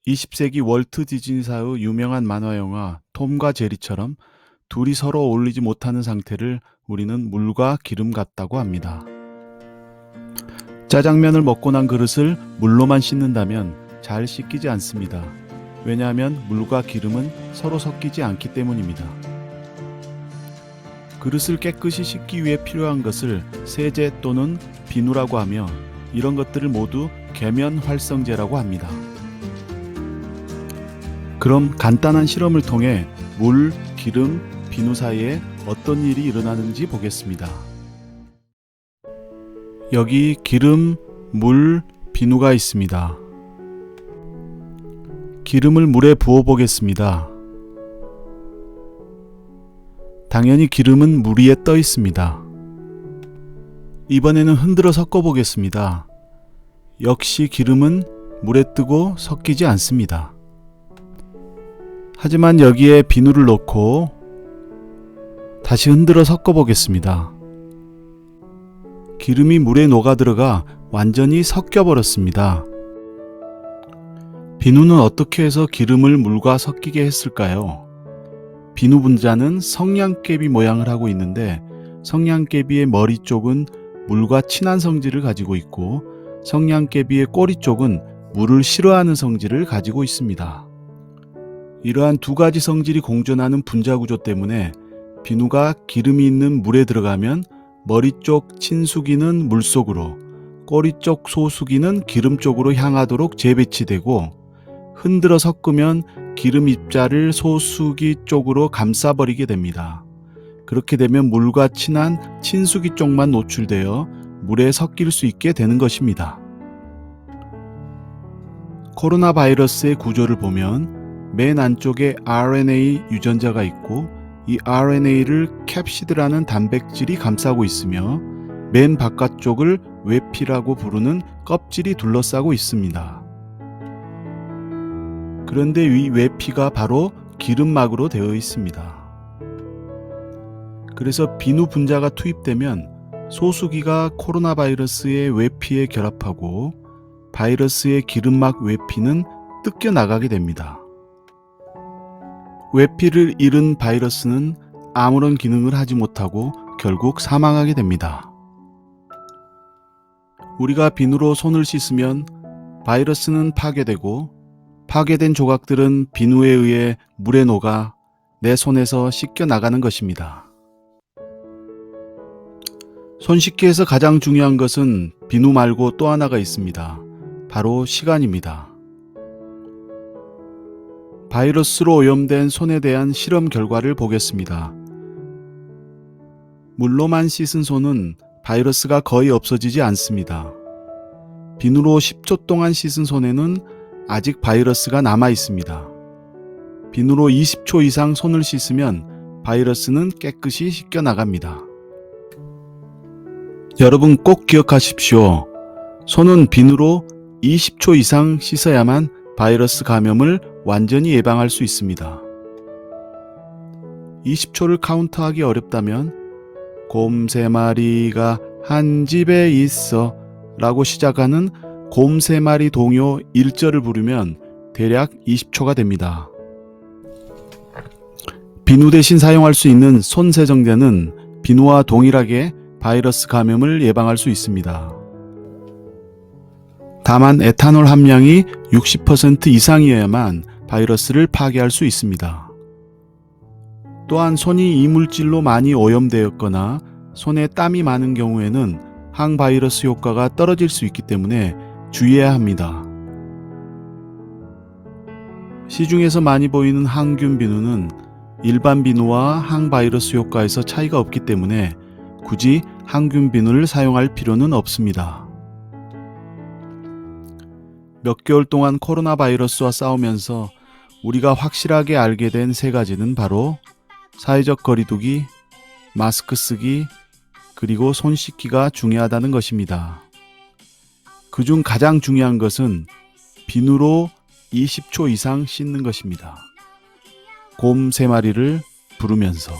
20세기 월트 디즈니사의 유명한 만화 영화 톰과 제리처럼 둘이 서로 어울리지 못하는 상태를 우리는 물과 기름 같다고 합니다. 짜장면을 먹고 난 그릇을 물로만 씻는다면 잘 씻기지 않습니다. 왜냐하면 물과 기름은 서로 섞이지 않기 때문입니다. 그릇을 깨끗이 씻기 위해 필요한 것을 세제 또는 비누라고 하며 이런 것들을 모두 계면활성제라고 합니다. 그럼 간단한 실험을 통해 물, 기름, 비누 사이에 어떤 일이 일어나는지 보겠습니다. 여기 기름, 물, 비누가 있습니다. 기름을 물에 부어 보겠습니다. 당연히 기름은 물 위에 떠 있습니다. 이번에는 흔들어 섞어 보겠습니다. 역시 기름은 물에 뜨고 섞이지 않습니다. 하지만 여기에 비누를 넣고 다시 흔들어 섞어 보겠습니다. 기름이 물에 녹아들어가 완전히 섞여 버렸습니다. 비누는 어떻게 해서 기름을 물과 섞이게 했을까요? 비누 분자는 성냥개비 모양을 하고 있는데 성냥개비의 머리 쪽은 물과 친한 성질을 가지고 있고 성냥개비의 꼬리 쪽은 물을 싫어하는 성질을 가지고 있습니다. 이러한 두 가지 성질이 공존하는 분자 구조 때문에 비누가 기름이 있는 물에 들어가면 머리 쪽 친수기는 물 속으로, 꼬리 쪽 소수기는 기름 쪽으로 향하도록 재배치되고 흔들어 섞으면 기름 입자를 소수기 쪽으로 감싸버리게 됩니다. 그렇게 되면 물과 친한 친수기 쪽만 노출되어 물에 섞일 수 있게 되는 것입니다. 코로나 바이러스의 구조를 보면 맨 안쪽에 RNA 유전자가 있고 이 RNA를 캡시드라는 단백질이 감싸고 있으며 맨 바깥쪽을 외피라고 부르는 껍질이 둘러싸고 있습니다. 그런데 이 외피가 바로 기름막으로 되어 있습니다. 그래서 비누 분자가 투입되면 소수기가 코로나 바이러스의 외피에 결합하고 바이러스의 기름막 외피는 뜯겨 나가게 됩니다. 외피를 잃은 바이러스는 아무런 기능을 하지 못하고 결국 사망하게 됩니다. 우리가 비누로 손을 씻으면 바이러스는 파괴되고 파괴된 조각들은 비누에 의해 물에 녹아 내 손에서 씻겨 나가는 것입니다. 손 씻기에서 가장 중요한 것은 비누 말고 또 하나가 있습니다. 바로 시간입니다. 바이러스로 오염된 손에 대한 실험 결과를 보겠습니다. 물로만 씻은 손은 바이러스가 거의 없어지지 않습니다. 비누로 10초 동안 씻은 손에는 아직 바이러스가 남아 있습니다. 비누로 20초 이상 손을 씻으면 바이러스는 깨끗이 씻겨 나갑니다. 여러분 꼭 기억하십시오. 손은 비누로 20초 이상 씻어야만 바이러스 감염을 완전히 예방할 수 있습니다. 20초를 카운트하기 어렵다면 곰 3마리가 한 집에 있어 라고 시작하는 곰 3마리 동요 1절을 부르면 대략 20초가 됩니다. 비누 대신 사용할 수 있는 손 세정제는 비누와 동일하게 바이러스 감염을 예방할 수 있습니다. 다만 에탄올 함량이 60% 이상이어야만 바이러스를 파괴할 수 있습니다. 또한 손이 이물질로 많이 오염되었거나 손에 땀이 많은 경우에는 항바이러스 효과가 떨어질 수 있기 때문에 주의해야 합니다. 시중에서 많이 보이는 항균 비누는 일반 비누와 항바이러스 효과에서 차이가 없기 때문에 굳이 항균 비누를 사용할 필요는 없습니다. 몇 개월 동안 코로나 바이러스와 싸우면서 우리가 확실하게 알게 된 세 가지는 바로 사회적 거리두기, 마스크 쓰기, 그리고 손 씻기가 중요하다는 것입니다. 그중 가장 중요한 것은 비누로 20초 이상 씻는 것입니다. 곰 3마리를 부르면서.